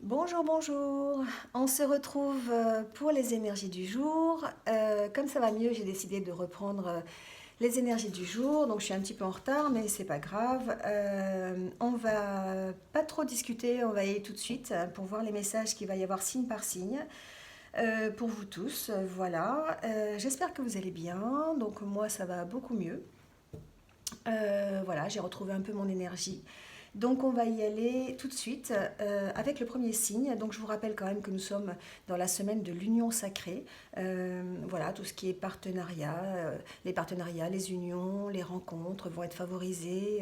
Bonjour, bonjour. On se retrouve pour les énergies du jour. Comme ça va mieux, j'ai décidé de reprendre les énergies du jour. Donc je suis un petit peu en retard, mais c'est pas grave. On va pas trop discuter, on va y aller tout de suite pour voir les messages qu'il va y avoir signe par signe. Pour vous tous, voilà. J'espère que vous allez bien. Donc moi, ça va beaucoup mieux. Voilà, j'ai retrouvé un peu mon énergie. Donc on va y aller tout de suite avec le premier signe. Donc je vous rappelle quand même que nous sommes dans la semaine de l'union sacrée. Voilà, tout ce qui est partenariat, les partenariats, les unions, les rencontres vont être favorisés.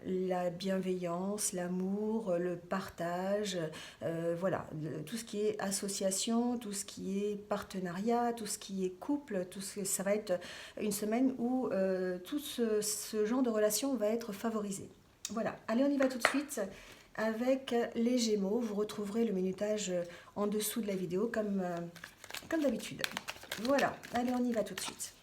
La bienveillance, l'amour, le partage, voilà, tout ce qui est association, tout ce qui est partenariat, tout ce qui est couple, ça va être une semaine où tout ce genre de relation va être favorisé. Voilà, allez, on y va tout de suite avec les Gémeaux. Vous retrouverez le minutage en dessous de la vidéo comme d'habitude. Voilà, allez, on y va tout de suite.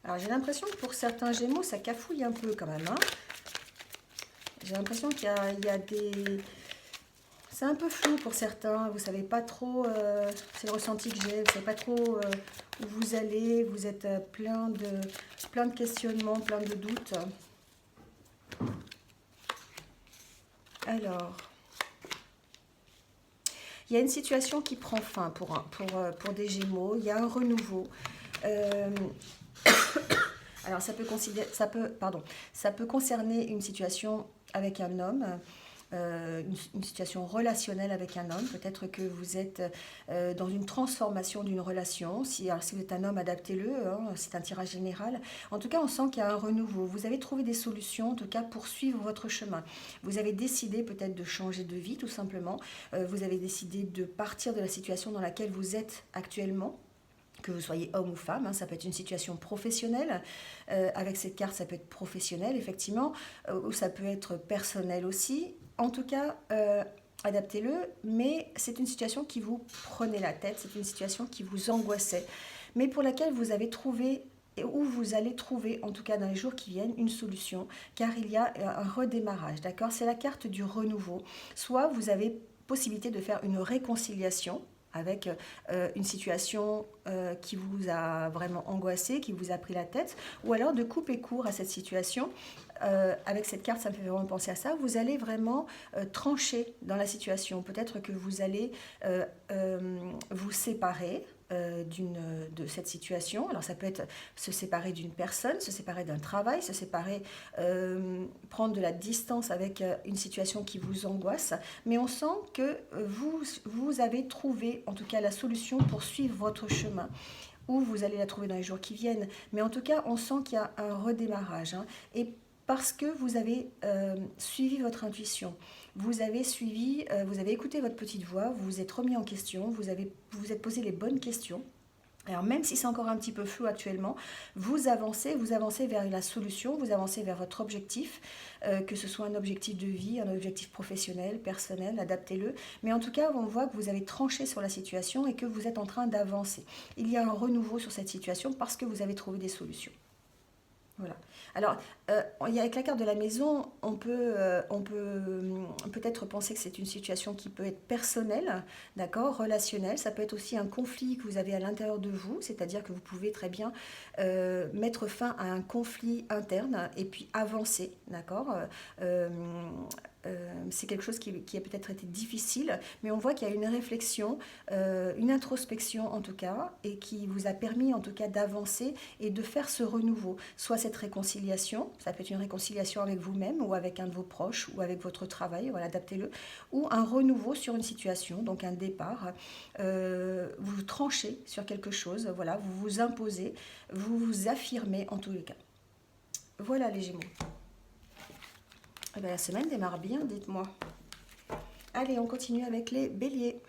Alors j'ai l'impression que pour certains Gémeaux, ça cafouille un peu quand même, hein. J'ai l'impression qu'il y a des... C'est un peu flou pour certains, vous savez pas trop, c'est le ressenti que j'ai, vous savez pas trop où vous allez, vous êtes plein de questionnements, plein de doutes. Alors, il y a une situation qui prend fin pour des Gémeaux, il y a un renouveau. Euh, alors ça peut concerner une situation avec un homme, une situation relationnelle avec un homme. Peut-être que vous êtes dans une transformation d'une relation. Alors, si vous êtes un homme, adaptez-le, hein, c'est un tirage général. En tout cas, on sent qu'il y a un renouveau. Vous avez trouvé des solutions, en tout cas, pour suivre votre chemin. Vous avez décidé peut-être de changer de vie, tout simplement. Vous avez décidé de partir de la situation dans laquelle vous êtes actuellement, que vous soyez homme ou femme, hein, ça peut être une situation professionnelle. Avec cette carte, ça peut être professionnel, effectivement, ou ça peut être personnel aussi. En tout cas, adaptez-le, mais c'est une situation qui vous prenait la tête, c'est une situation qui vous angoissait, mais pour laquelle vous avez trouvé, où vous allez trouver, en tout cas dans les jours qui viennent, une solution, car il y a un redémarrage, d'accord? C'est la carte du renouveau. Soit vous avez possibilité de faire une réconciliation avec une situation qui vous a vraiment angoissé, qui vous a pris la tête, ou alors de couper court à cette situation. Avec cette carte, ça me fait vraiment penser à ça. Vous allez vraiment trancher dans la situation. Peut-être que vous allez vous séparer de cette situation. Alors ça peut être se séparer d'une personne, se séparer d'un travail, se séparer, prendre de la distance avec une situation qui vous angoisse, mais on sent que vous avez trouvé en tout cas la solution pour suivre votre chemin, ou vous allez la trouver dans les jours qui viennent, mais en tout cas on sent qu'il y a un redémarrage, hein, et parce que vous avez suivi votre intuition, vous avez vous avez écouté votre petite voix, vous vous êtes remis en question, vous vous êtes posé les bonnes questions. Alors même si c'est encore un petit peu flou actuellement, vous avancez vers la solution, vous avancez vers votre objectif, que ce soit un objectif de vie, un objectif professionnel, personnel, adaptez-le. Mais en tout cas, on voit que vous avez tranché sur la situation et que vous êtes en train d'avancer. Il y a un renouveau sur cette situation parce que vous avez trouvé des solutions. Voilà. Alors, avec la carte de la maison, on peut peut-être penser que c'est une situation qui peut être personnelle, d'accord, relationnelle. Ça peut être aussi un conflit que vous avez à l'intérieur de vous, c'est-à-dire que vous pouvez très bien mettre fin à un conflit interne et puis avancer, d'accord. Euh, c'est quelque chose qui a peut-être été difficile, mais on voit qu'il y a une réflexion, une introspection en tout cas, et qui vous a permis en tout cas d'avancer et de faire ce renouveau. Soit cette réconciliation, ça peut être une réconciliation avec vous-même ou avec un de vos proches ou avec votre travail, voilà, adaptez-le, ou un renouveau sur une situation, donc un départ. Vous tranchez sur quelque chose, voilà, vous vous imposez, vous vous affirmez en tous les cas. Voilà les Gémeaux. Eh bien, la semaine démarre bien, dites-moi. Allez, on continue avec les Béliers.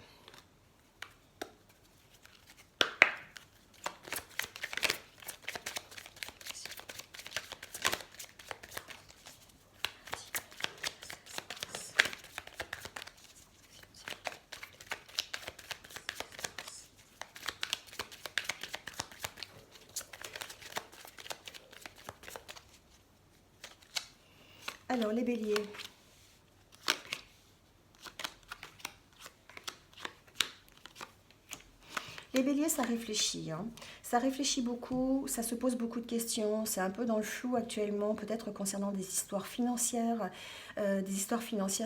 Alors, les béliers. Les béliers, ça réfléchit, hein. Ça réfléchit beaucoup, ça se pose beaucoup de questions, c'est un peu dans le flou actuellement, peut-être concernant des histoires financières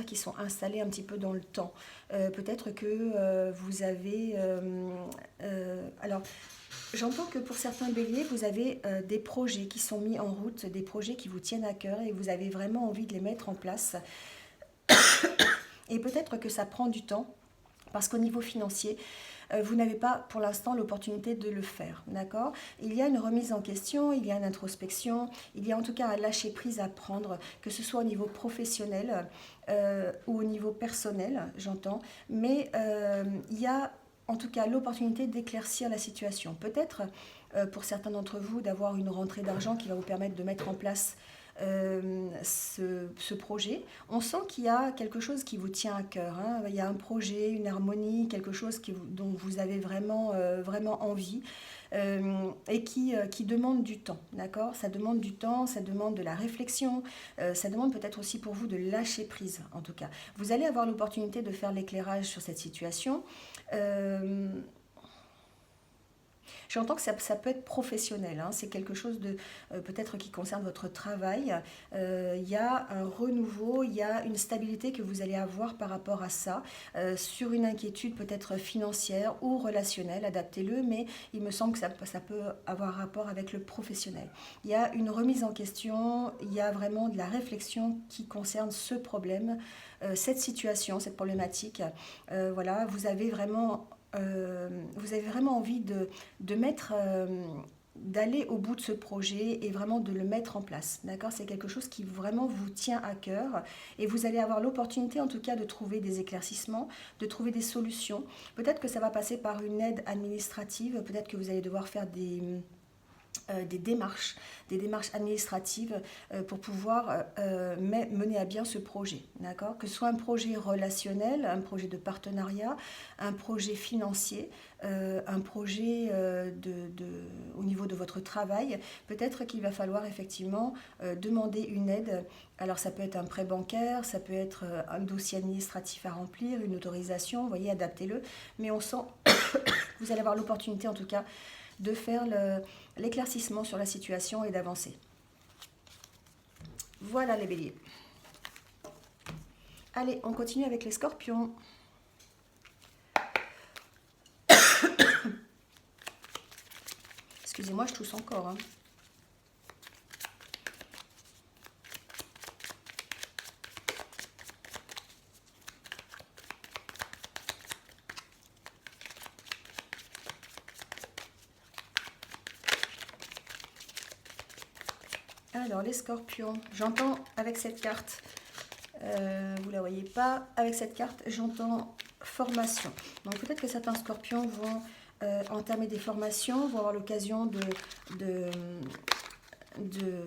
qui sont installées un petit peu dans le temps. Peut-être que vous avez... alors, j'entends que pour certains béliers, vous avez des projets qui sont mis en route, des projets qui vous tiennent à cœur et vous avez vraiment envie de les mettre en place. Et peut-être que ça prend du temps, parce qu'au niveau financier, vous n'avez pas pour l'instant l'opportunité de le faire, d'accord? Il y a une remise en question, il y a une introspection, il y a en tout cas un lâcher prise à prendre, que ce soit au niveau professionnel ou au niveau personnel, j'entends, mais il y a en tout cas l'opportunité d'éclaircir la situation. Peut-être pour certains d'entre vous d'avoir une rentrée d'argent qui va vous permettre de mettre en place ce projet. On sent qu'il y a quelque chose qui vous tient à cœur, hein. Il y a un projet, une harmonie, quelque chose dont vous avez vraiment, vraiment envie et qui demande du temps, d'accord? Ça demande du temps, ça demande de la réflexion, ça demande peut-être aussi pour vous de lâcher prise, en tout cas. Vous allez avoir l'opportunité de faire l'éclairage sur cette situation. J'entends que ça peut être professionnel, hein. C'est quelque chose de peut-être qui concerne votre travail. Il y a un renouveau, il y a une stabilité que vous allez avoir par rapport à ça, sur une inquiétude peut-être financière ou relationnelle, adaptez-le, mais il me semble que ça peut avoir rapport avec le professionnel. Il y a une remise en question, il y a vraiment de la réflexion qui concerne ce problème, cette situation, cette problématique. Voilà, vous avez vraiment envie de mettre, d'aller au bout de ce projet et vraiment de le mettre en place. D'accord? C'est quelque chose qui vraiment vous tient à cœur et vous allez avoir l'opportunité en tout cas de trouver des éclaircissements, de trouver des solutions. Peut-être que ça va passer par une aide administrative, peut-être que vous allez devoir faire des démarches administratives pour pouvoir mener à bien ce projet, d'accord? Que ce soit un projet relationnel, un projet de partenariat, un projet financier, un projet au niveau de votre travail, peut-être qu'il va falloir effectivement demander une aide. Alors ça peut être un prêt bancaire, ça peut être un dossier administratif à remplir, une autorisation, vous voyez, adaptez-le, mais on sent que vous allez avoir l'opportunité en tout cas de faire l'éclaircissement sur la situation et d'avancer. Voilà les béliers. Allez, on continue avec les scorpions. Excusez-moi, je tousse encore, hein. Alors, les scorpions, j'entends avec cette carte, vous ne la voyez pas, avec cette carte, j'entends formation. Donc, peut-être que certains scorpions vont entamer des formations, vont avoir l'occasion de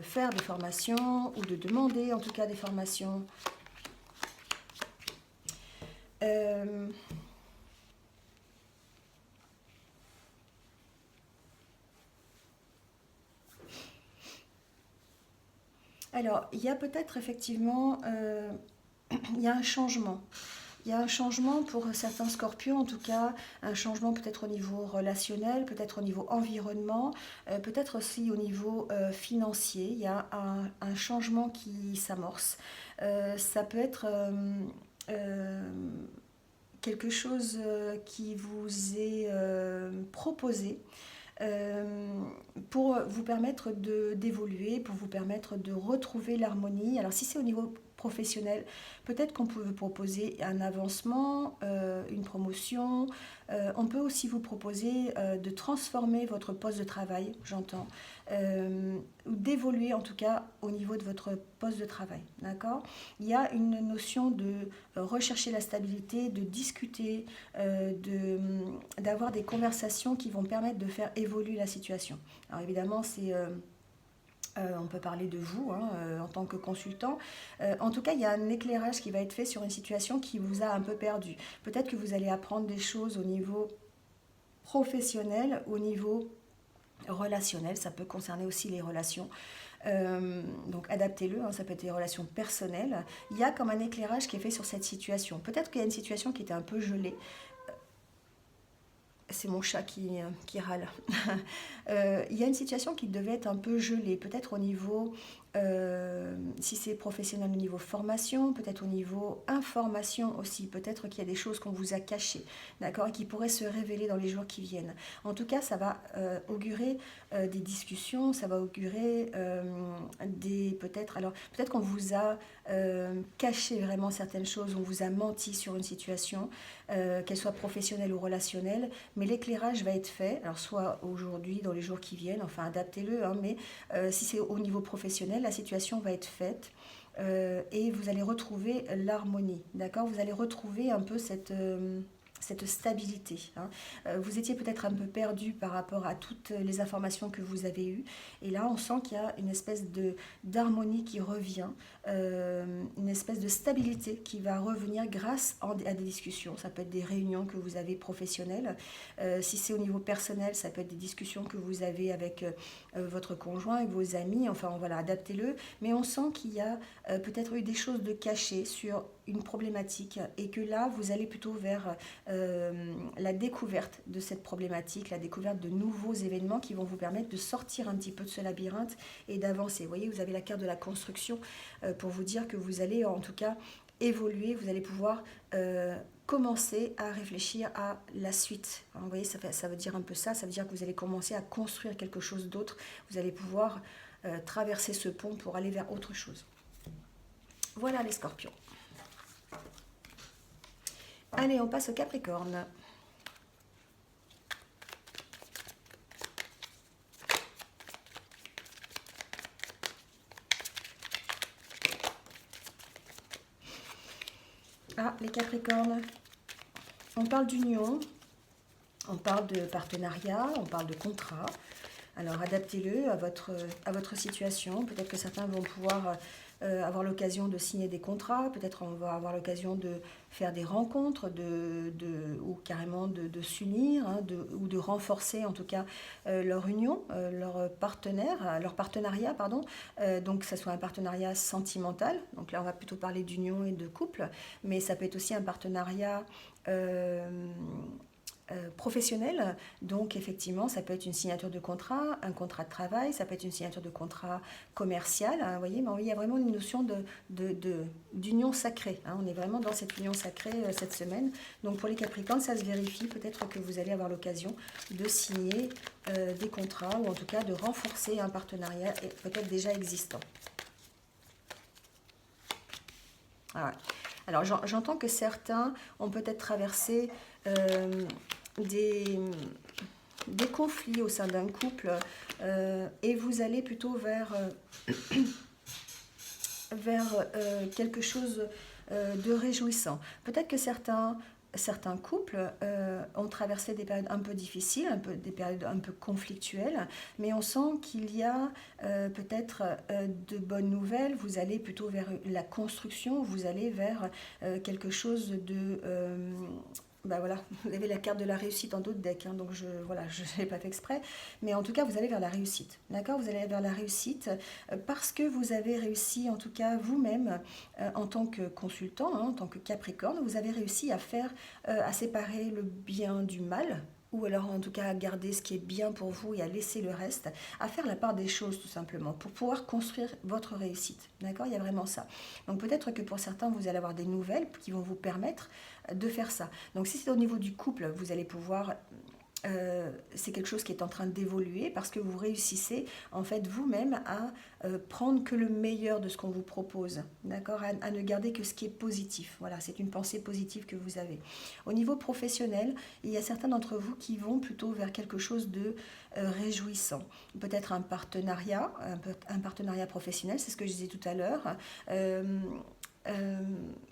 faire des formations ou de demander en tout cas des formations. Alors, il y a peut-être effectivement, il y a un changement. Il y a un changement pour certains scorpions, en tout cas, un changement peut-être au niveau relationnel, peut-être au niveau environnement, peut-être aussi au niveau financier. Il y a un changement qui s'amorce. Ça peut être quelque chose qui vous est proposé pour vous permettre d'évoluer, pour vous permettre de retrouver l'harmonie. Alors si c'est au niveau professionnel, peut-être qu'on peut vous proposer un avancement, une promotion. On peut aussi vous proposer de transformer votre poste de travail, j'entends, ou d'évoluer en tout cas au niveau de votre poste de travail, d'accord? Il y a une notion de rechercher la stabilité, de discuter, d'avoir des conversations qui vont permettre de faire évoluer la situation. Alors évidemment, on peut parler de vous en tant que consultant. En tout cas, il y a un éclairage qui va être fait sur une situation qui vous a un peu perdu. Peut-être que vous allez apprendre des choses au niveau professionnel, au niveau relationnel, ça peut concerner aussi les relations. Donc adaptez-le, hein, ça peut être des relations personnelles. Il y a comme un éclairage qui est fait sur cette situation. Peut-être qu'il y a une situation qui était un peu gelée. C'est mon chat qui râle. Il y a une situation qui devait être un peu gelée, peut-être au niveau, si c'est professionnel, au niveau formation, peut-être au niveau information aussi, peut-être qu'il y a des choses qu'on vous a cachées, d'accord, et qui pourraient se révéler dans les jours qui viennent. En tout cas, ça va augurer des discussions, ça va augurer peut-être, alors peut-être qu'on vous a caché vraiment certaines choses, on vous a menti sur une situation, qu'elle soit professionnelle ou relationnelle, mais l'éclairage va être fait, alors soit aujourd'hui, dans les jours qui viennent, enfin adaptez-le, hein, mais si c'est au niveau professionnel, la situation va être faite et vous allez retrouver l'harmonie, d'accord? Vous allez retrouver un peu cette stabilité, hein. Vous étiez peut-être un peu perdu par rapport à toutes les informations que vous avez eues. Et là, on sent qu'il y a une espèce d'harmonie qui revient, une espèce de stabilité qui va revenir grâce à des discussions. Ça peut être des réunions que vous avez professionnelles. Si c'est au niveau personnel, ça peut être des discussions que vous avez avec votre conjoint, avec vos amis. Enfin, voilà, adaptez-le. Mais on sent qu'il y a peut-être eu des choses de cachées sur une problématique et que là, vous allez plutôt vers la découverte de cette problématique, la découverte de nouveaux événements qui vont vous permettre de sortir un petit peu de ce labyrinthe et d'avancer. Vous voyez, vous avez la carte de la construction pour vous dire que vous allez en tout cas évoluer, vous allez pouvoir commencer à réfléchir à la suite. Vous voyez, ça veut dire un peu ça, ça veut dire que vous allez commencer à construire quelque chose d'autre, vous allez pouvoir traverser ce pont pour aller vers autre chose. Voilà les scorpions. Allez, on passe au Capricorne. Ah, les Capricornes, on parle d'union, on parle de partenariat, on parle de contrat. Alors adaptez-le à votre situation. Peut-être que certains vont pouvoir avoir l'occasion de signer des contrats, peut-être on va avoir l'occasion de faire des rencontres, ou carrément de s'unir, hein, ou de renforcer en tout cas leur union, leur partenariat, pardon. Donc que ce soit un partenariat sentimental, donc là on va plutôt parler d'union et de couple, mais ça peut être aussi un partenariat professionnel, donc effectivement ça peut être une signature de contrat, un contrat de travail, ça peut être une signature de contrat commercial, hein, vous voyez, mais il y a vraiment une notion d'union sacrée, hein, on est vraiment dans cette union sacrée cette semaine. Donc pour les Capricornes, ça se vérifie, peut-être que vous allez avoir l'occasion de signer des contrats ou en tout cas de renforcer un partenariat peut-être déjà existant. Ah ouais. Alors j'entends que certains ont peut-être traversé des conflits au sein d'un couple et vous allez plutôt vers quelque chose de réjouissant. Peut-être que certains couples ont traversé des périodes un peu difficiles, des périodes un peu conflictuelles, mais on sent qu'il y a peut-être de bonnes nouvelles. Vous allez plutôt vers la construction, vous allez vers quelque chose de... ben voilà, vous avez la carte de la réussite dans d'autres decks, hein, donc je n'ai pas fait exprès, mais en tout cas vous allez vers la réussite, d'accord? Vous allez vers la réussite parce que vous avez réussi, en tout cas vous-même, en tant que consultant, hein, en tant que Capricorne, vous avez réussi à séparer le bien du mal, ou alors en tout cas à garder ce qui est bien pour vous et à laisser le reste, à faire la part des choses tout simplement, pour pouvoir construire votre réussite, d'accord? Il y a vraiment ça. Donc peut-être que pour certains, vous allez avoir des nouvelles qui vont vous permettre de faire ça. Donc si c'est au niveau du couple, vous allez pouvoir... c'est quelque chose qui est en train d'évoluer parce que vous réussissez en fait vous-même à prendre que le meilleur de ce qu'on vous propose, d'accord, à ne garder que ce qui est positif. Voilà, c'est une pensée positive que vous avez. Au niveau professionnel, il y a certains d'entre vous qui vont plutôt vers quelque chose de réjouissant. Peut-être un partenariat professionnel, c'est ce que je disais tout à l'heure.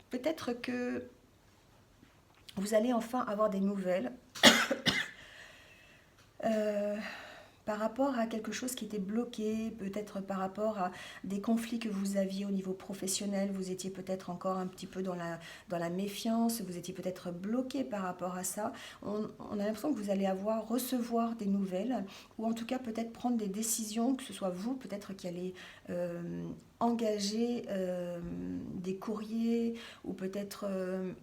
Peut-être que vous allez enfin avoir des nouvelles par rapport à quelque chose qui était bloqué, peut-être par rapport à des conflits que vous aviez au niveau professionnel, vous étiez peut-être encore un petit peu dans la méfiance, vous étiez peut-être bloqué par rapport à ça. On a l'impression que vous allez recevoir des nouvelles, ou en tout cas peut-être prendre des décisions, que ce soit vous peut-être qui allez engager des courriers, ou peut-être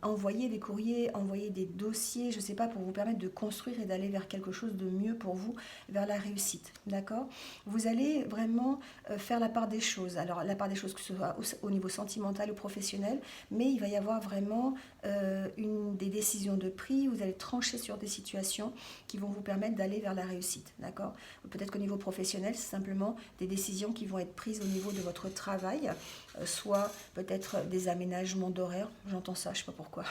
envoyer des courriers, envoyer des dossiers, je ne sais pas, pour vous permettre de construire et d'aller vers quelque chose de mieux pour vous, vers la réussite, d'accord? Vous allez vraiment faire la part des choses. Alors, la part des choses, que ce soit au niveau sentimental ou professionnel, mais il va y avoir vraiment des décisions de prix, vous allez trancher sur des situations qui vont vous permettre d'aller vers la réussite, d'accord? Peut-être qu'au niveau professionnel, c'est simplement des décisions qui vont être prises au niveau de votre travail, soit peut-être des aménagements d'horaire, j'entends ça, je ne sais pas pourquoi.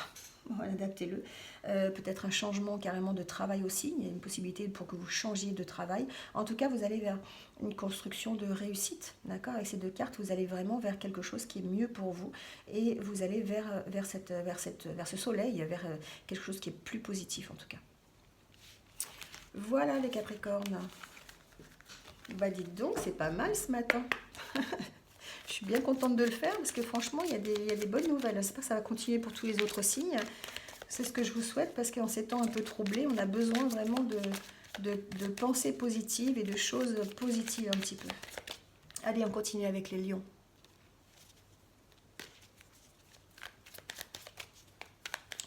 Voilà, adaptez-le. Peut-être un changement carrément de travail aussi. Il y a une possibilité pour que vous changiez de travail. En tout cas, vous allez vers une construction de réussite. D'accord? Avec ces deux cartes, vous allez vraiment vers quelque chose qui est mieux pour vous. Et vous allez vers ce soleil, vers quelque chose qui est plus positif en tout cas. Voilà les Capricornes. Bah dites donc, c'est pas mal ce matin. Je suis bien contente de le faire parce que franchement, il y a des bonnes nouvelles. J'espère que ça va continuer pour tous les autres signes. C'est ce que je vous souhaite parce qu'en ces temps un peu troublés, on a besoin vraiment de pensées positives et de choses positives un petit peu. Allez, on continue avec les lions.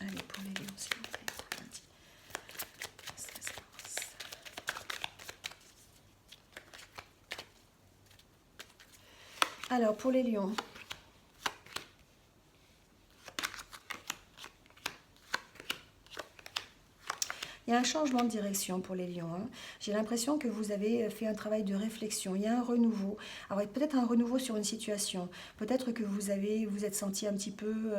Allez, pour les lions, s'il vous plaît. Alors, pour les lions, il y a un changement de direction pour les lions. Hein. J'ai l'impression que vous avez fait un travail de réflexion. Il y a un renouveau. Alors, peut-être un renouveau sur une situation. Peut-être que vous êtes senti un petit peu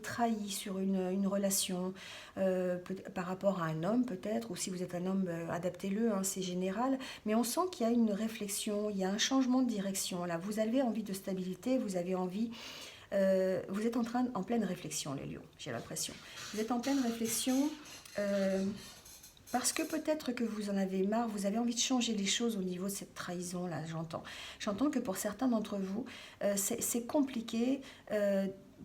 trahi sur une relation par rapport à un homme peut-être, ou si vous êtes un homme, adaptez-le, hein, c'est général, mais on sent qu'il y a une réflexion, il y a un changement de direction, là, vous avez envie de stabilité, vous avez envie, vous êtes en pleine réflexion les lions, j'ai l'impression, vous êtes en pleine réflexion, parce que peut-être que vous en avez marre, vous avez envie de changer les choses au niveau de cette trahison-là, j'entends. J'entends que pour certains d'entre vous, c'est compliqué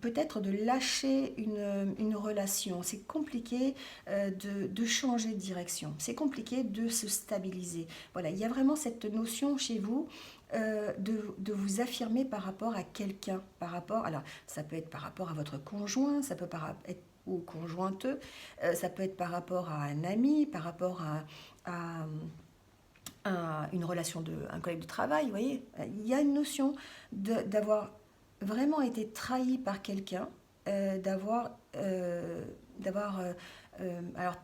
peut-être de lâcher une relation. C'est compliqué de changer de direction. C'est compliqué de se stabiliser. Voilà, il y a vraiment cette notion chez vous de vous affirmer par rapport à quelqu'un. Alors, ça peut être par rapport à votre conjoint, ça peut être ou conjointeux, ça peut être par rapport à un ami, par rapport à une relation un collègue de travail, vous voyez. Il y a une notion d'avoir vraiment été trahi par quelqu'un, alors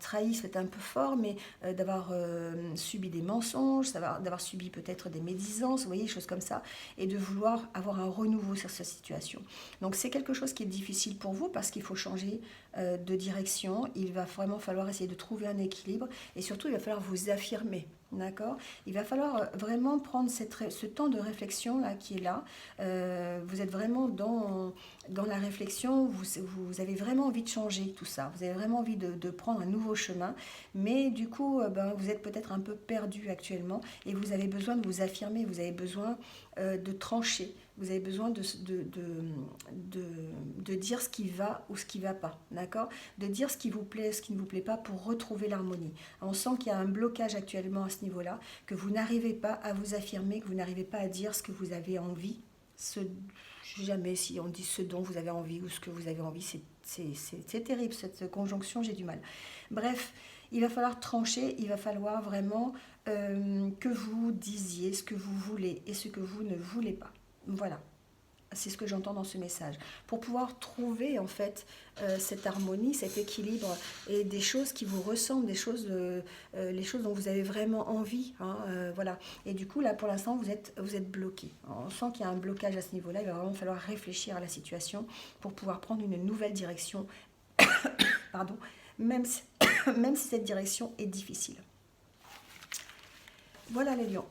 trahi c'est un peu fort, mais d'avoir subi des mensonges, d'avoir subi peut-être des médisances, vous voyez, des choses comme ça, et de vouloir avoir un renouveau sur cette situation. Donc c'est quelque chose qui est difficile pour vous parce qu'il faut changer de direction, il va vraiment falloir essayer de trouver un équilibre, et surtout il va falloir vous affirmer. D'accord? Il va falloir vraiment prendre ce temps de réflexion là qui est là. Vous êtes vraiment dans la réflexion, vous avez vraiment envie de changer tout ça. Vous avez vraiment envie de prendre un nouveau chemin. Mais du coup, vous êtes peut-être un peu perdu actuellement et vous avez besoin de vous affirmer, vous avez besoin de trancher. Vous avez besoin de dire ce qui va ou ce qui ne va pas, d'accord? De dire ce qui vous plaît, ce qui ne vous plaît pas pour retrouver l'harmonie. On sent qu'il y a un blocage actuellement à ce niveau-là, que vous n'arrivez pas à vous affirmer, que vous n'arrivez pas à dire ce que vous avez envie. Jamais si on dit ce dont vous avez envie ou ce que vous avez envie, c'est terrible cette conjonction, j'ai du mal. Bref, il va falloir trancher, il va falloir vraiment que vous disiez ce que vous voulez et ce que vous ne voulez pas. Voilà, c'est ce que j'entends dans ce message. Pour pouvoir trouver en fait cette harmonie, cet équilibre et des choses qui vous ressemblent, les choses dont vous avez vraiment envie. Hein, voilà. Et du coup, là, pour l'instant, vous êtes bloqué. On sent qu'il y a un blocage à ce niveau-là. Il va vraiment falloir réfléchir à la situation pour pouvoir prendre une nouvelle direction. Pardon, même si cette direction est difficile. Voilà les lions.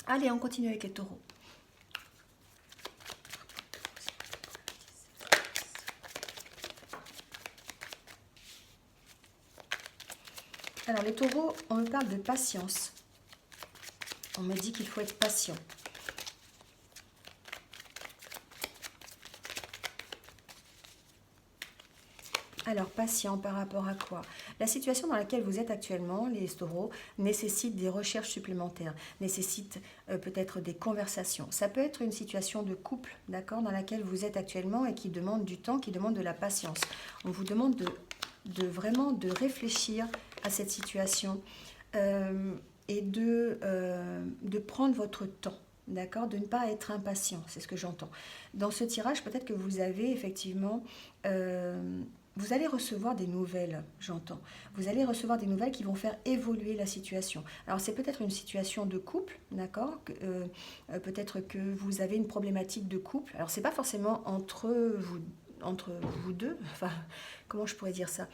Allez, on continue avec les taureaux. Alors les taureaux, on me parle de patience. On me dit qu'il faut être patient. Alors, patient par rapport à quoi? La situation dans laquelle vous êtes actuellement, les taureaux, nécessite des recherches supplémentaires, nécessite peut-être des conversations. Ça peut être une situation de couple, d'accord, dans laquelle vous êtes actuellement et qui demande du temps, qui demande de la patience. On vous demande vraiment de réfléchir à cette situation et de prendre votre temps. D'accord, de ne pas être impatient, c'est ce que j'entends. Dans ce tirage, peut-être que vous avez effectivement vous allez recevoir des nouvelles, j'entends. Vous allez recevoir des nouvelles qui vont faire évoluer la situation. Alors c'est peut-être une situation de couple, d'accord? Peut-être que vous avez une problématique de couple. Alors c'est pas forcément entre vous deux, enfin, comment je pourrais dire ça?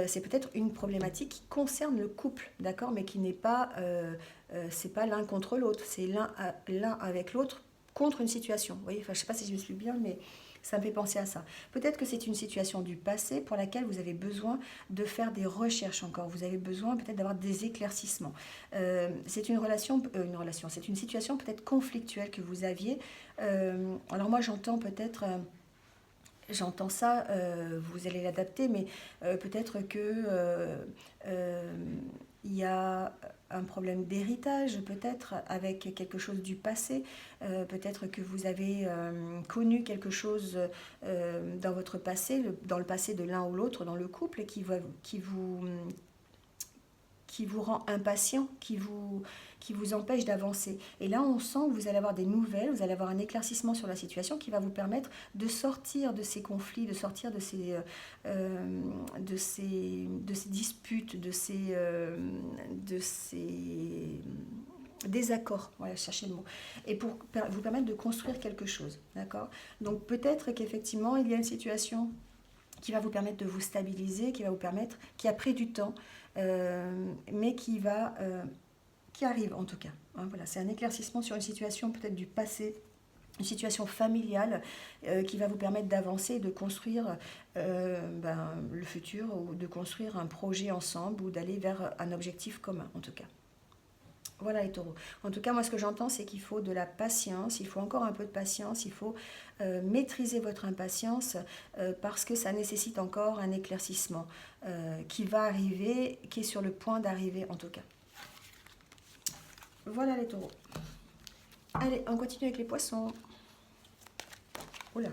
C'est peut-être une problématique qui concerne le couple, d'accord? Mais qui n'est pas, c'est pas l'un contre l'autre, c'est l'un avec l'autre contre une situation. Vous voyez, enfin, je sais pas si je me suis bien, mais ça me fait penser à ça. Peut-être que c'est une situation du passé pour laquelle vous avez besoin de faire des recherches encore. Vous avez besoin peut-être d'avoir des éclaircissements. C'est c'est une situation peut-être conflictuelle que vous aviez. Alors moi j'entends peut-être... J'entends ça, vous allez l'adapter, mais peut-être que il y a un problème d'héritage, peut-être avec quelque chose du passé, peut-être que vous avez connu quelque chose dans votre passé, dans le passé de l'un ou l'autre, dans le couple, et qui vous rend impatient, qui vous empêche d'avancer. Et là, on sent que vous allez avoir des nouvelles, vous allez avoir un éclaircissement sur la situation qui va vous permettre de sortir de ces conflits, de sortir de ces disputes, de ces désaccords, voilà, cherchez le mot, et pour vous permettre de construire quelque chose, d'accord? Donc peut-être qu'effectivement, il y a une situation qui va vous permettre de vous stabiliser, qui va vous permettre, qui a pris du temps, mais qui arrive en tout cas. Hein, voilà, c'est un éclaircissement sur une situation peut-être du passé, une situation familiale qui va vous permettre d'avancer et de construire le futur ou de construire un projet ensemble ou d'aller vers un objectif commun en tout cas. Voilà les taureaux. En tout cas, moi ce que j'entends, c'est qu'il faut de la patience, il faut encore un peu de patience, il faut maîtriser votre impatience parce que ça nécessite encore un éclaircissement qui va arriver, qui est sur le point d'arriver en tout cas. Voilà les taureaux. Allez, on continue avec les poissons. Oula.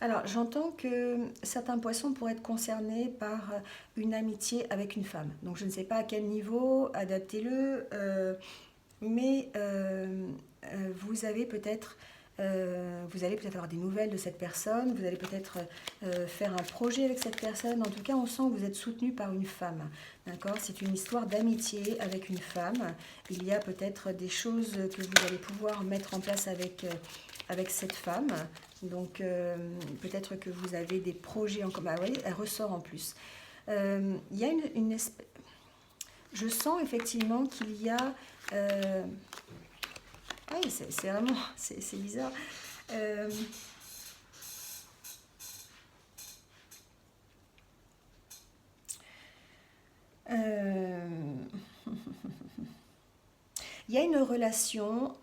Alors, j'entends que certains poissons pourraient être concernés par une amitié avec une femme. Donc, je ne sais pas à quel niveau, adaptez-le, mais vous allez peut-être avoir des nouvelles de cette personne, vous allez peut-être faire un projet avec cette personne. En tout cas, on sent que vous êtes soutenu par une femme. D'accord? C'est une histoire d'amitié avec une femme. Il y a peut-être des choses que vous allez pouvoir mettre en place avec cette femme. Donc, peut-être que vous avez des projets en commun. Ah oui, elle ressort en plus. Il y a une espèce... Je sens effectivement qu'il y a... Ah oui, c'est vraiment... C'est bizarre. Euh, euh, Il y a une relation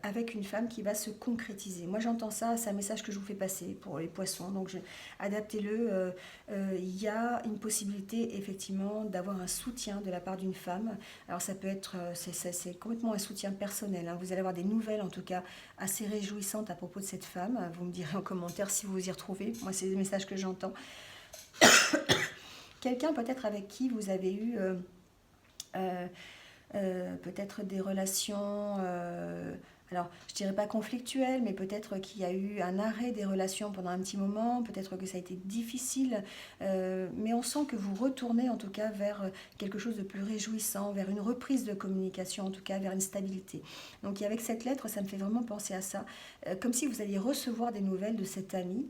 avec une femme qui va se concrétiser. Moi, j'entends ça, c'est un message que je vous fais passer pour les poissons. Donc, adaptez-le. Il y a une possibilité, effectivement, d'avoir un soutien de la part d'une femme. Alors, ça peut être, c'est complètement un soutien personnel. Hein. Vous allez avoir des nouvelles, en tout cas, assez réjouissantes à propos de cette femme. Vous me direz en commentaire si vous vous y retrouvez. Moi, c'est des messages que j'entends. Quelqu'un, peut-être, avec qui vous avez eu... peut-être des relations alors je dirais pas conflictuel, mais peut-être qu'il y a eu un arrêt des relations pendant un petit moment, peut-être que ça a été difficile, mais on sent que vous retournez en tout cas vers quelque chose de plus réjouissant, vers une reprise de communication, en tout cas vers une stabilité. Donc avec cette lettre, ça me fait vraiment penser à ça, comme si vous alliez recevoir des nouvelles de cet ami,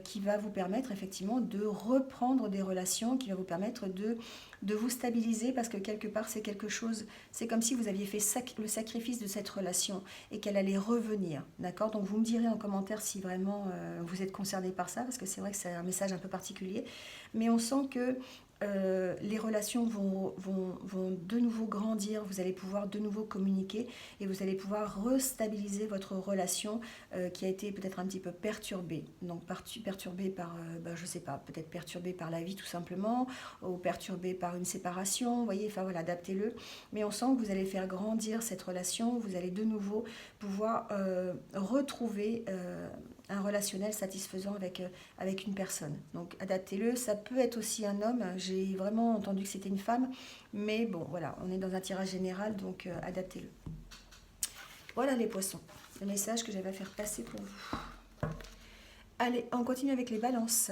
qui va vous permettre effectivement de reprendre des relations, qui va vous permettre de vous stabiliser, parce que quelque part c'est quelque chose, c'est comme si vous aviez fait le sacrifice de cette relation et qu'elle allait revenir, d'accord? Donc vous me direz en commentaire si vraiment vous êtes concerné par ça, parce que c'est vrai que c'est un message un peu particulier, mais on sent que les relations vont de nouveau grandir, vous allez pouvoir de nouveau communiquer et vous allez pouvoir restabiliser votre relation qui a été peut-être un petit peu perturbée. Donc perturbée par, je sais pas, peut-être perturbée par la vie tout simplement, ou perturbée par une séparation, vous voyez, enfin voilà, adaptez-le. Mais on sent que vous allez faire grandir cette relation, vous allez de nouveau pouvoir retrouver un relationnel satisfaisant avec une personne. Donc adaptez-le, ça peut être aussi un homme, j'ai vraiment entendu que c'était une femme, mais bon voilà, on est dans un tirage général, donc adaptez-le. Voilà les poissons, le message que j'avais à faire passer pour vous. Allez, on continue avec les balances.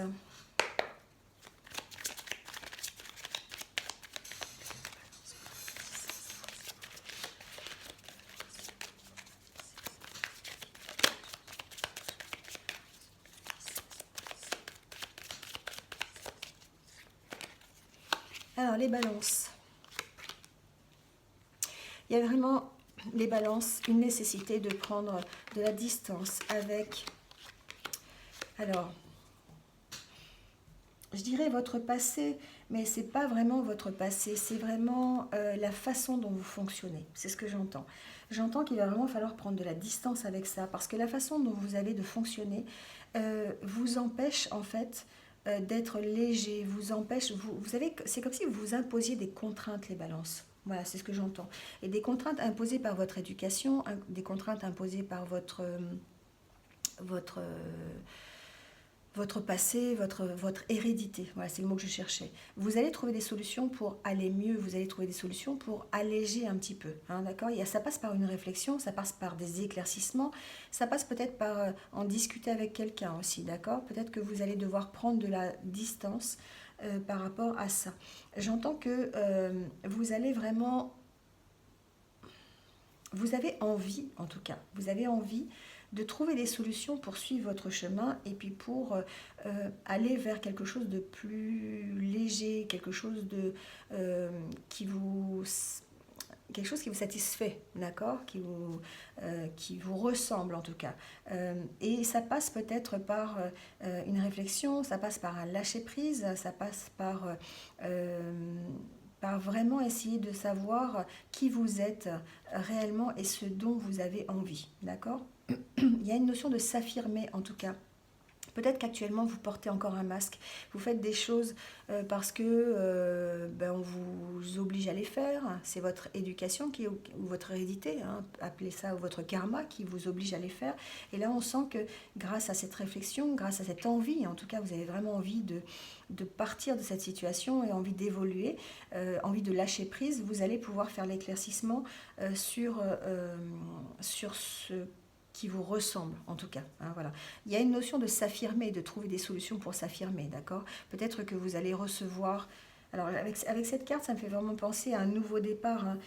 Alors les balances, il y a vraiment les balances, une nécessité de prendre de la distance avec, alors je dirais votre passé, mais c'est pas vraiment votre passé, c'est vraiment la façon dont vous fonctionnez, c'est ce que j'entends. J'entends qu'il va vraiment falloir prendre de la distance avec ça, parce que la façon dont vous avez de fonctionner vous empêche en fait d'être léger, vous empêche, vous avez, c'est comme si vous vous imposiez des contraintes, les balances. Voilà, c'est ce que j'entends. Et des contraintes imposées par votre éducation, des contraintes imposées par votre, votre passé, votre hérédité. Voilà, c'est le mot que je cherchais. Vous allez trouver des solutions pour aller mieux, vous allez trouver des solutions pour alléger un petit peu. Hein, d'accord ? Ça passe par une réflexion, ça passe par des éclaircissements, ça passe peut-être par en discuter avec quelqu'un aussi. D'accord ? Peut-être que vous allez devoir prendre de la distance par rapport à ça. J'entends que vous allez vraiment... Vous avez envie, en tout cas, vous avez envie de trouver des solutions pour suivre votre chemin et puis pour aller vers quelque chose de plus léger, quelque chose de quelque chose qui vous satisfait, d'accord, qui vous ressemble en tout cas. Et ça passe peut-être par une réflexion, ça passe par un lâcher-prise, ça passe par vraiment essayer de savoir qui vous êtes réellement et ce dont vous avez envie, d'accord ? Il y a une notion de s'affirmer en tout cas. Peut-être qu'actuellement vous portez encore un masque, vous faites des choses parce que on vous oblige à les faire, c'est votre éducation ou votre hérédité, hein, appelez ça, ou votre karma qui vous oblige à les faire. Et là on sent que grâce à cette réflexion, grâce à cette envie, en tout cas vous avez vraiment envie de partir de cette situation et envie d'évoluer, envie de lâcher prise, vous allez pouvoir faire l'éclaircissement sur ce qui vous ressemble en tout cas. Hein, voilà. Il y a une notion de s'affirmer, de trouver des solutions pour s'affirmer, d'accord ? Peut-être que vous allez recevoir... Alors avec cette carte, ça me fait vraiment penser à un nouveau départ. Hein.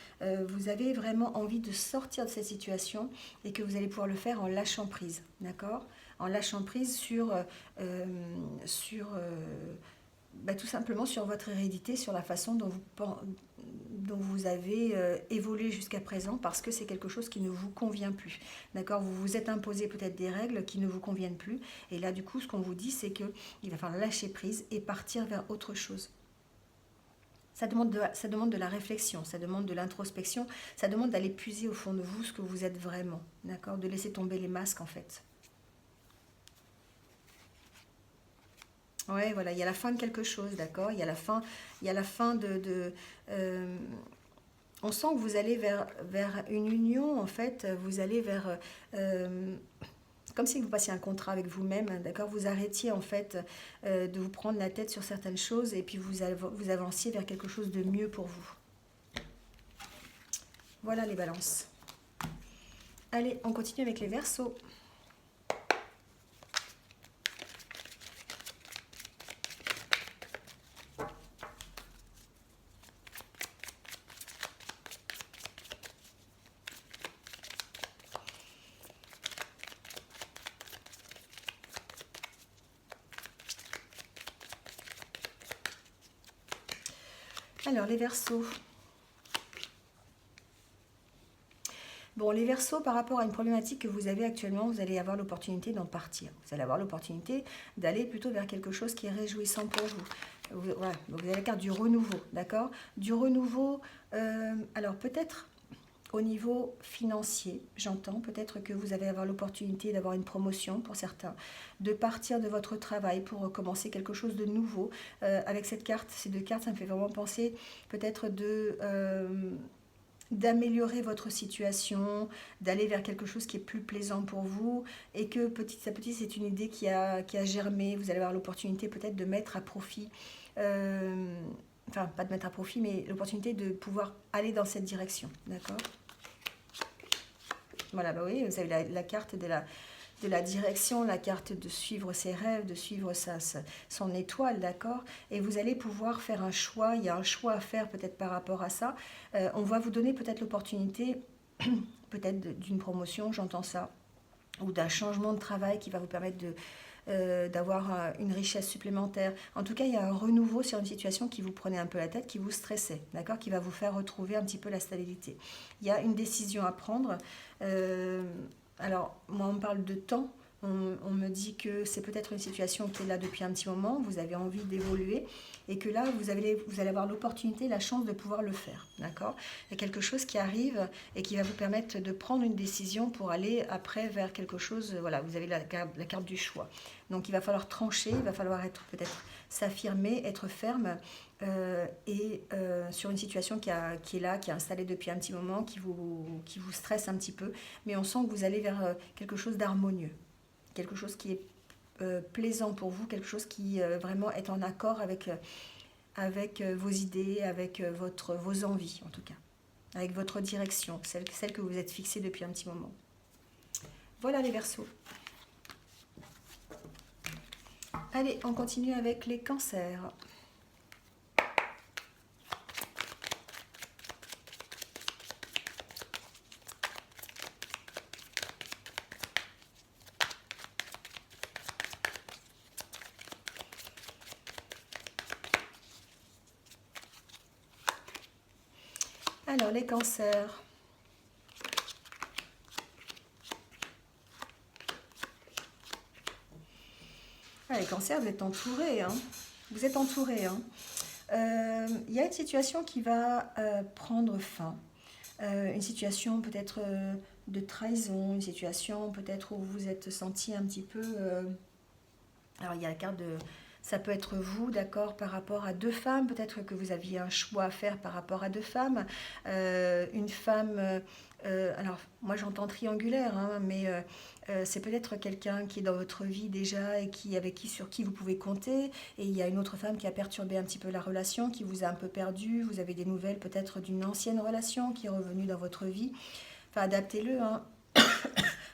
Vous avez vraiment envie de sortir de cette situation et que vous allez pouvoir le faire en lâchant prise, d'accord ? En lâchant prise sur tout simplement sur votre hérédité, sur la façon dont vous avez évolué jusqu'à présent, parce que c'est quelque chose qui ne vous convient plus. D'accord ? Vous vous êtes imposé peut-être des règles qui ne vous conviennent plus. Et là, du coup, ce qu'on vous dit, c'est qu'il va falloir lâcher prise et partir vers autre chose. Ça demande de la réflexion, ça demande de l'introspection, ça demande d'aller puiser au fond de vous ce que vous êtes vraiment. D'accord ? De laisser tomber les masques, en fait. Ouais, voilà, il y a la fin de quelque chose, d'accord ? Il y a la fin on sent que vous allez vers une union, en fait, vous allez vers... comme si vous passiez un contrat avec vous-même, hein, d'accord ? Vous arrêtiez, en fait, de vous prendre la tête sur certaines choses et puis vous avanciez vers quelque chose de mieux pour vous. Voilà les balances. Allez, on continue avec les Verseaux. Alors, les Verseaux. Bon, les Verseaux, par rapport à une problématique que vous avez actuellement, vous allez avoir l'opportunité d'en partir. Vous allez avoir l'opportunité d'aller plutôt vers quelque chose qui est réjouissant pour vous. Voilà, vous avez la carte du renouveau, d'accord? Du renouveau, alors peut-être au niveau financier, j'entends, peut-être que vous allez avoir l'opportunité d'avoir une promotion pour certains, de partir de votre travail pour recommencer quelque chose de nouveau. Avec cette carte, ces deux cartes, ça me fait vraiment penser peut-être d'améliorer votre situation, d'aller vers quelque chose qui est plus plaisant pour vous et que petit à petit c'est une idée qui a germé, vous allez avoir l'opportunité peut-être de mettre à profit, enfin pas de mettre à profit mais l'opportunité de pouvoir aller dans cette direction, d'accord? Voilà, bah oui, vous avez la carte de la direction, la carte de suivre ses rêves, de suivre son étoile, d'accord? Et vous allez pouvoir faire un choix, il y a un choix à faire peut-être par rapport à ça. On va vous donner peut-être l'opportunité, peut-être d'une promotion, j'entends ça, ou d'un changement de travail qui va vous permettre d'avoir une richesse supplémentaire. En tout cas, il y a un renouveau sur une situation qui vous prenait un peu la tête, qui vous stressait, d'accord? Qui va vous faire retrouver un petit peu la stabilité. Il y a une décision à prendre. Alors, moi, on me parle de temps. On me dit que c'est peut-être une situation qui est là depuis un petit moment, vous avez envie d'évoluer et que là, vous allez avoir l'opportunité, la chance de pouvoir le faire. D'accord? Il y a quelque chose qui arrive et qui va vous permettre de prendre une décision pour aller après vers quelque chose. Voilà, vous avez la carte du choix. Donc, il va falloir trancher, il va falloir être peut-être s'affirmer, être ferme sur une situation qui est là, qui est installée depuis un petit moment, qui vous stresse un petit peu. Mais on sent que vous allez vers quelque chose d'harmonieux. Quelque chose qui est plaisant pour vous, quelque chose qui vraiment est en accord avec vos idées, avec vos envies en tout cas, avec votre direction, celle que vous êtes fixée depuis un petit moment. Voilà les Verseaux. Allez, on continue avec les Cancers. Alors, les Cancers. Ah, les Cancers, vous êtes entourés. Hein. Vous êtes entourés. Hein. Y a une situation qui va prendre fin. Une situation peut-être de trahison, une situation peut-être où vous vous êtes senti un petit peu... alors, il y a la carte de... Ça peut être vous, d'accord, par rapport à deux femmes. Peut-être que vous aviez un choix à faire par rapport à deux femmes. Une femme... alors, moi j'entends triangulaire, hein, mais c'est peut-être quelqu'un qui est dans votre vie déjà et sur qui vous pouvez compter. Et il y a une autre femme qui a perturbé un petit peu la relation, qui vous a un peu perdu. Vous avez des nouvelles peut-être d'une ancienne relation qui est revenue dans votre vie. Enfin, adaptez-le, hein.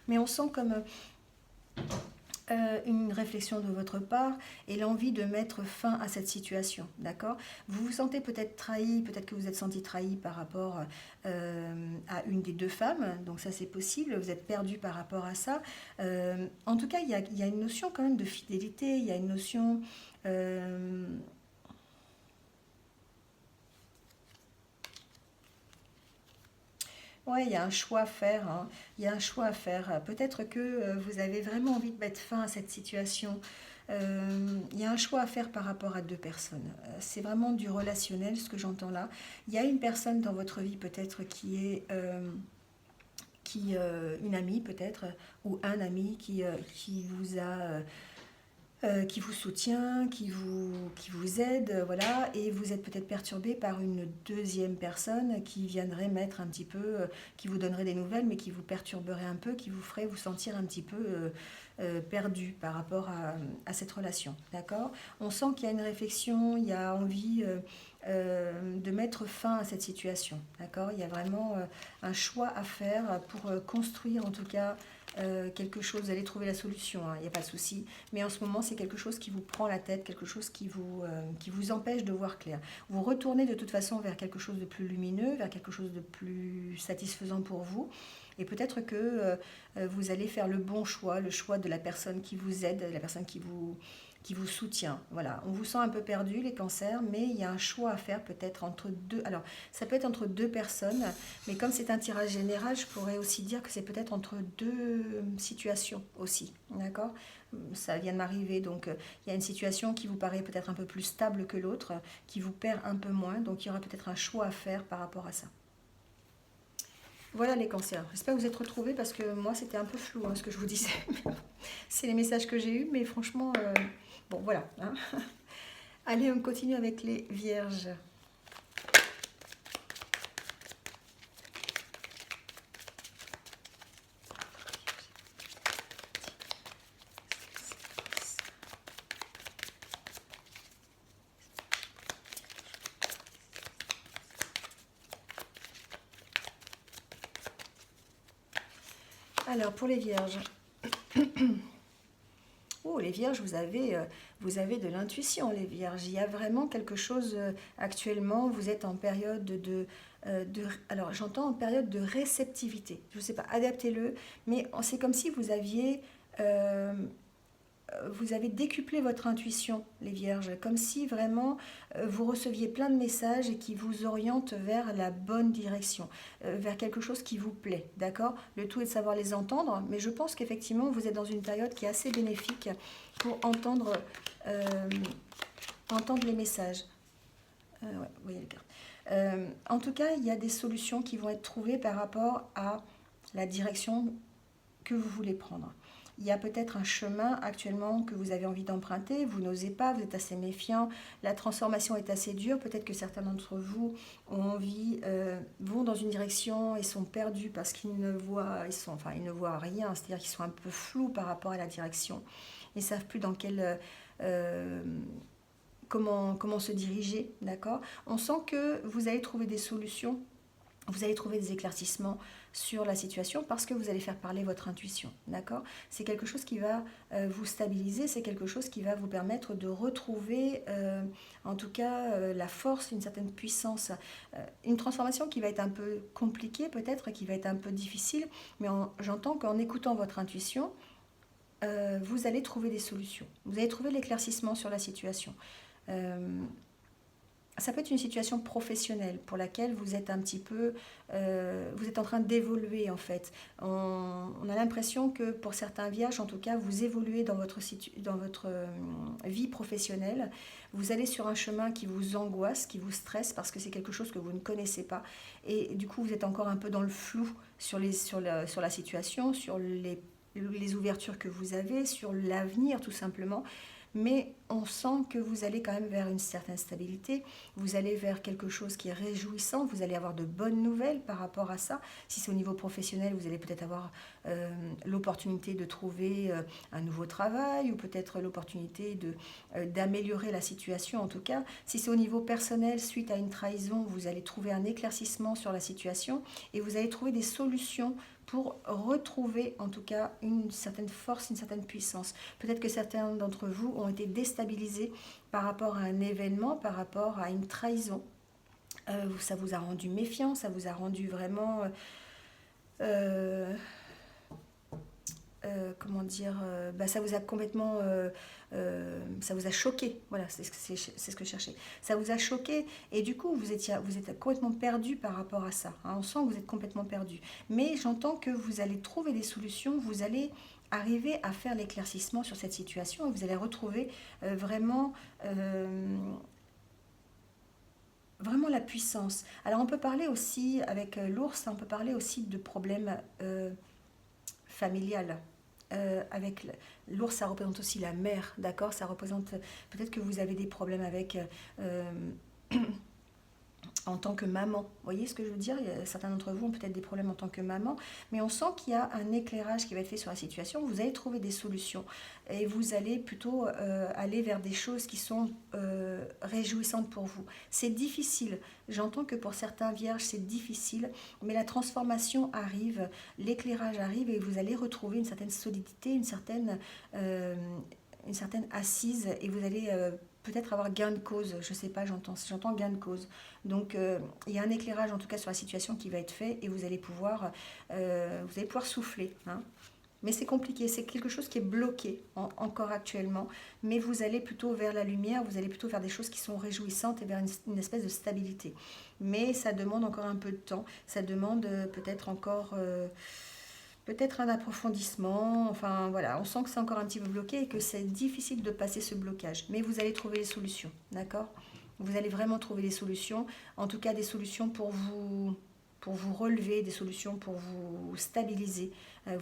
Mais on sent comme... une réflexion de votre part et l'envie de mettre fin à cette situation, d'accord? Vous vous sentez peut-être trahi, peut-être que vous êtes senti trahi par rapport à une des deux femmes, donc ça c'est possible, vous êtes perdu par rapport à ça. En tout cas, il y a une notion quand même de fidélité, il y a une notion... Ouais, il y a un choix à faire, hein. Il y a un choix à faire. Peut-être que vous avez vraiment envie de mettre fin à cette situation. Il y a un choix à faire par rapport à deux personnes. C'est vraiment du relationnel, ce que j'entends là. Il y a une personne dans votre vie peut-être une amie peut-être, ou un ami qui vous a qui vous soutient, qui vous aide, voilà, et vous êtes peut-être perturbé par une deuxième personne qui viendrait mettre un petit peu, qui vous donnerait des nouvelles, mais qui vous perturberait un peu, qui vous ferait vous sentir un petit peu perdu par rapport à cette relation, d'accord? On sent qu'il y a une réflexion, il y a envie de mettre fin à cette situation. D'accord? Il y a vraiment un choix à faire pour construire en tout cas quelque chose. Vous allez trouver la solution, hein, il n'y a pas de souci. Mais en ce moment, c'est quelque chose qui vous prend la tête, quelque chose qui vous empêche de voir clair. Vous retournez de toute façon vers quelque chose de plus lumineux, vers quelque chose de plus satisfaisant pour vous. Et peut-être que vous allez faire le bon choix, le choix de la personne qui vous aide, la personne qui vous soutient. Voilà, on vous sent un peu perdu, les cancers, mais il y a un choix à faire peut-être entre deux. Alors, ça peut être entre deux personnes, mais comme c'est un tirage général, je pourrais aussi dire que c'est peut-être entre deux situations aussi. D'accord? Ça vient de m'arriver, donc il y a une situation qui vous paraît peut-être un peu plus stable que l'autre, qui vous perd un peu moins, donc il y aura peut-être un choix à faire par rapport à ça. Voilà les cancers. J'espère que vous êtes retrouvés parce que moi c'était un peu flou, hein, ce que je vous disais. C'est les messages que j'ai eus, mais franchement, bon voilà, hein. Allez, on continue avec les vierges. Alors pour les vierges. Oh, les vierges, vous avez de l'intuition, les vierges. Il y a vraiment quelque chose actuellement. Vous êtes en période alors, j'entends en période de réceptivité. Je ne sais pas, adaptez-le. Mais c'est comme si euh, vous avez décuplé votre intuition, les vierges. Comme si vraiment vous receviez plein de messages et qui vous orientent vers la bonne direction, vers quelque chose qui vous plaît. D'accord? Le tout est de savoir les entendre. Mais je pense qu'effectivement, vous êtes dans une période qui est assez bénéfique pour euh, entendre les messages. Ouais, vous voyez les cartes. En tout cas, il y a des solutions qui vont être trouvées par rapport à la direction que vous voulez prendre. Il y a peut-être un chemin actuellement que vous avez envie d'emprunter, vous n'osez pas, vous êtes assez méfiant, la transformation est assez dure, peut-être que certains d'entre vous vont dans une direction et sont perdus parce qu'ils ne voient, ils ne voient rien, c'est-à-dire qu'ils sont un peu flous par rapport à la direction. Ils ne savent plus dans comment se diriger, d'accord? On sent que vous allez trouver des solutions, vous allez trouver des éclaircissements sur la situation parce que vous allez faire parler votre intuition, d'accord? C'est quelque chose qui va vous stabiliser, c'est quelque chose qui va vous permettre de retrouver, en tout cas, la force, une certaine puissance. Une transformation qui va être un peu compliquée peut-être, qui va être un peu difficile, mais j'entends qu'en écoutant votre intuition, vous allez trouver des solutions. Vous allez trouver l'éclaircissement sur la situation. Ça peut être une situation professionnelle pour laquelle vous êtes un petit peu, vous êtes en train d'évoluer en fait. On a l'impression que pour certains vierges, en tout cas, vous évoluez dans votre vie professionnelle. Vous allez sur un chemin qui vous angoisse, qui vous stresse parce que c'est quelque chose que vous ne connaissez pas. Et du coup, vous êtes encore un peu dans le flou sur la situation, sur les ouvertures que vous avez, sur l'avenir tout simplement. Mais on sent que vous allez quand même vers une certaine stabilité, vous allez vers quelque chose qui est réjouissant, vous allez avoir de bonnes nouvelles par rapport à ça. Si c'est au niveau professionnel, vous allez peut-être avoir l'opportunité de trouver un nouveau travail ou peut-être l'opportunité d'améliorer la situation en tout cas. Si c'est au niveau personnel, suite à une trahison, vous allez trouver un éclaircissement sur la situation et vous allez trouver des solutions pour retrouver en tout cas une certaine force, une certaine puissance. Peut-être que certains d'entre vous ont été déstabilisés par rapport à un événement, par rapport à une trahison. Ça vous a rendu méfiant, ça vous a rendu vraiment... comment dire, ça vous a complètement, ça vous a choqué, voilà, c'est ce que je cherchais, ça vous a choqué et du coup vous êtes complètement perdu par rapport à ça, hein. On sent que vous êtes complètement perdu, mais j'entends que vous allez trouver des solutions, vous allez arriver à faire l'éclaircissement sur cette situation et vous allez retrouver vraiment la puissance. Alors on peut parler aussi avec l'ours, on peut parler aussi de problèmes familial. Avec l'ours, ça représente aussi la mère, d'accord? Ça représente peut-être que vous avez des problèmes avec en tant que maman. Vous voyez ce que je veux dire? Certains d'entre vous ont peut-être des problèmes en tant que maman, mais on sent qu'il y a un éclairage qui va être fait sur la situation. Vous allez trouver des solutions et vous allez plutôt aller vers des choses qui sont réjouissantes pour vous. C'est difficile. J'entends que pour certains vierges, c'est difficile, mais la transformation arrive, l'éclairage arrive et vous allez retrouver une certaine solidité, une certaine assise et vous allez peut-être avoir gain de cause, je ne sais pas, j'entends gain de cause. Donc il y a un éclairage en tout cas sur la situation qui va être fait et vous allez pouvoir souffler. Hein. Mais c'est compliqué, c'est quelque chose qui est bloqué encore actuellement, mais vous allez plutôt vers la lumière, vous allez plutôt vers des choses qui sont réjouissantes et vers une espèce de stabilité. Mais ça demande encore un peu de temps, ça demande peut-être encore... peut-être un approfondissement, enfin voilà, on sent que c'est encore un petit peu bloqué et que c'est difficile de passer ce blocage. Mais vous allez trouver les solutions, d'accord? Vous allez vraiment trouver les solutions, en tout cas des solutions pour vous relever, des solutions pour vous stabiliser.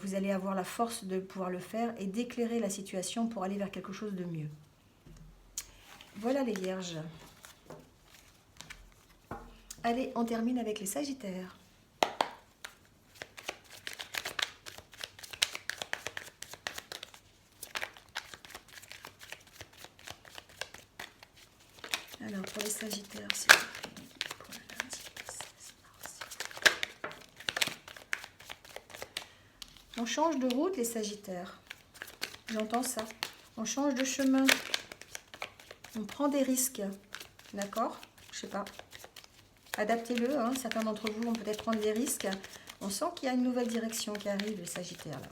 Vous allez avoir la force de pouvoir le faire et d'éclairer la situation pour aller vers quelque chose de mieux. Voilà les vierges. Allez, on termine avec les sagittaires. Alors, pour les sagittaires, s'il vous plaît, pour le lundi 16 mars. On change de route, les sagittaires. J'entends ça. On change de chemin. On prend des risques. D'accord? Je sais pas. Adaptez-le. Hein. Certains d'entre vous vont peut-être prendre des risques. On sent qu'il y a une nouvelle direction qui arrive, les sagittaires, là.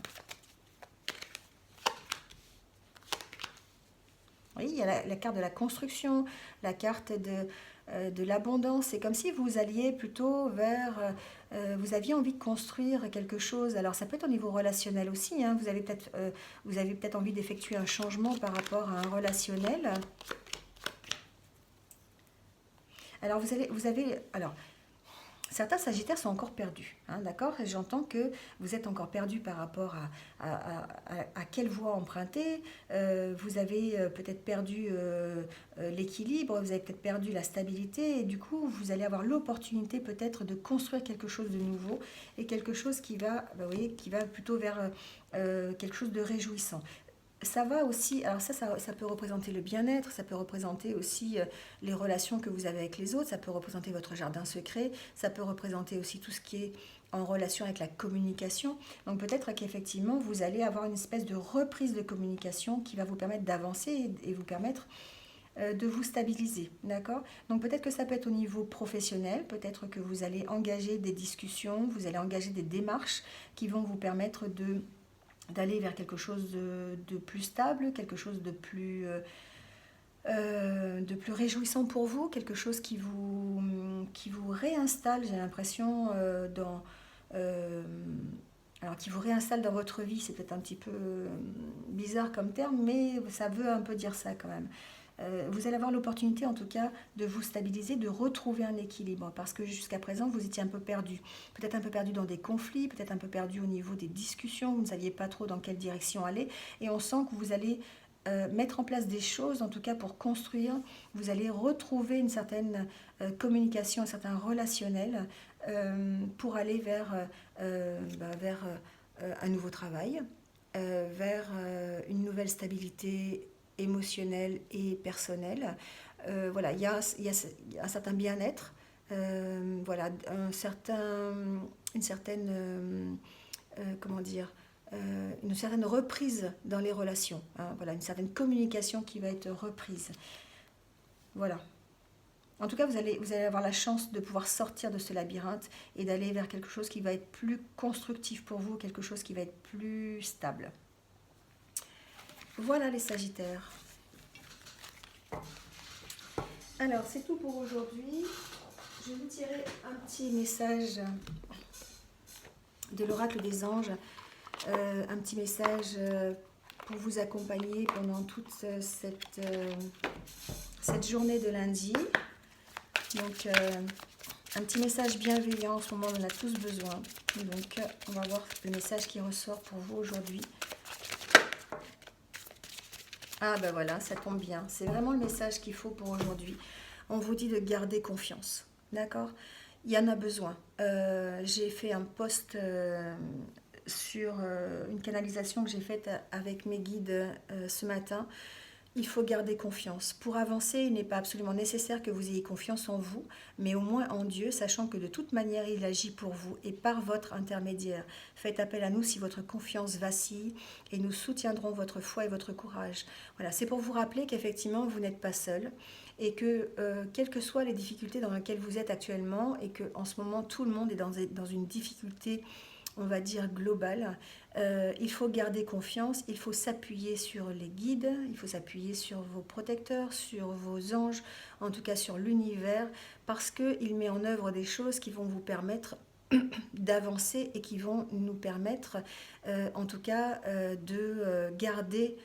Oui, il y a la carte de la construction, la carte de l'abondance. C'est comme si vous alliez plutôt vers... vous aviez envie de construire quelque chose. Alors, ça peut être au niveau relationnel aussi. Hein. Vous avez peut-être envie d'effectuer un changement par rapport à un relationnel. Alors, certains sagittaires sont encore perdus, hein, d'accord? J'entends que vous êtes encore perdus par rapport à quelle voie emprunter. Vous avez peut-être perdu l'équilibre, vous avez peut-être perdu la stabilité. Et du coup, vous allez avoir l'opportunité peut-être de construire quelque chose de nouveau et quelque chose qui va, vous voyez, qui va plutôt vers quelque chose de réjouissant. Ça va aussi, alors ça peut représenter le bien-être, ça peut représenter aussi les relations que vous avez avec les autres, ça peut représenter votre jardin secret, ça peut représenter aussi tout ce qui est en relation avec la communication. Donc peut-être qu'effectivement, vous allez avoir une espèce de reprise de communication qui va vous permettre d'avancer et vous permettre de vous stabiliser, d'accord? Donc peut-être que ça peut être au niveau professionnel, peut-être que vous allez engager des discussions, vous allez engager des démarches qui vont vous permettre d'aller vers quelque chose de plus stable, quelque chose de plus réjouissant pour vous, quelque chose qui vous réinstalle, j'ai l'impression, alors qui vous réinstalle dans votre vie. C'est peut-être un petit peu bizarre comme terme, mais ça veut un peu dire ça quand même. Vous allez avoir l'opportunité en tout cas de vous stabiliser, de retrouver un équilibre parce que jusqu'à présent vous étiez un peu perdu, peut-être un peu perdu dans des conflits, peut-être un peu perdu au niveau des discussions, vous ne saviez pas trop dans quelle direction aller et on sent que vous allez mettre en place des choses en tout cas pour construire, vous allez retrouver une certaine communication, un certain relationnel pour aller vers un nouveau travail, vers une nouvelle stabilité émotionnel et personnel. Voilà, il y a un certain bien-être, voilà, une certaine, comment dire, une certaine reprise dans les relations. Hein, voilà, une certaine communication qui va être reprise. Voilà. En tout cas, vous allez avoir la chance de pouvoir sortir de ce labyrinthe et d'aller vers quelque chose qui va être plus constructif pour vous, quelque chose qui va être plus stable. Voilà les sagittaires. Alors, c'est tout pour aujourd'hui. Je vais vous tirer un petit message de l'oracle des anges. Un petit message pour vous accompagner pendant toute cette journée de lundi. Donc, un petit message bienveillant. En ce moment, on en a tous besoin. Donc, on va voir le message qui ressort pour vous aujourd'hui. Ah ben voilà, ça tombe bien. C'est vraiment le message qu'il faut pour aujourd'hui. On vous dit de garder confiance. d'accord? Il y en a besoin. J'ai fait un post sur une canalisation que j'ai faite avec mes guides ce matin. Il faut garder confiance. Pour avancer, il n'est pas absolument nécessaire que vous ayez confiance en vous, mais au moins en Dieu, sachant que de toute manière, il agit pour vous et par votre intermédiaire. Faites appel à nous si votre confiance vacille et nous soutiendrons votre foi et votre courage. Voilà, c'est pour vous rappeler qu'effectivement, vous n'êtes pas seul et que quelles que soient les difficultés dans lesquelles vous êtes actuellement et que en ce moment, tout le monde est dans une difficulté, on va dire, globale. Il faut garder confiance, il faut s'appuyer sur les guides, il faut s'appuyer sur vos protecteurs, sur vos anges, en tout cas sur l'univers, parce qu'il met en œuvre des choses qui vont vous permettre d'avancer et qui vont nous permettre, en tout cas, de garder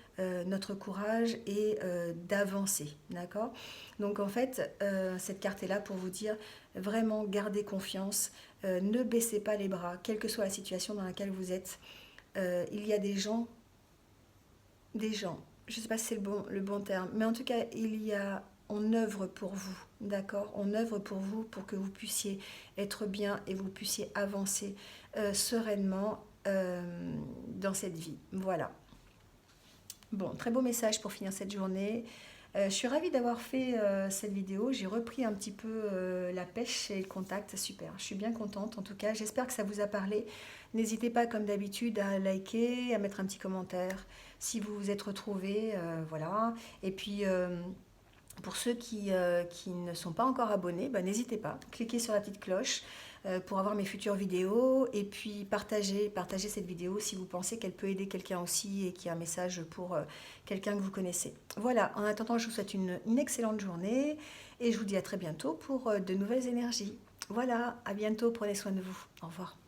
notre courage et d'avancer. D'accord? Donc en fait, cette carte est là pour vous dire vraiment gardez confiance, ne baissez pas les bras, quelle que soit la situation dans laquelle vous êtes. Il y a des gens, je ne sais pas si c'est le bon terme, mais en tout cas, on œuvre pour vous, d'accord? On œuvre pour vous, pour que vous puissiez être bien et vous puissiez avancer sereinement dans cette vie. Voilà. Bon, très beau message pour finir cette journée. Je suis ravie d'avoir fait cette vidéo. J'ai repris un petit peu la pêche et le contact. Super, je suis bien contente en tout cas. J'espère que ça vous a parlé. N'hésitez pas comme d'habitude à liker, à mettre un petit commentaire si vous vous êtes retrouvés. Voilà. Et puis pour ceux qui ne sont pas encore abonnés, bah, n'hésitez pas. Cliquez sur la petite cloche pour avoir mes futures vidéos et puis partagez cette vidéo si vous pensez qu'elle peut aider quelqu'un aussi et qu'il y a un message pour quelqu'un que vous connaissez. Voilà, en attendant, je vous souhaite une excellente journée et je vous dis à très bientôt pour de nouvelles énergies. Voilà, à bientôt, prenez soin de vous. Au revoir.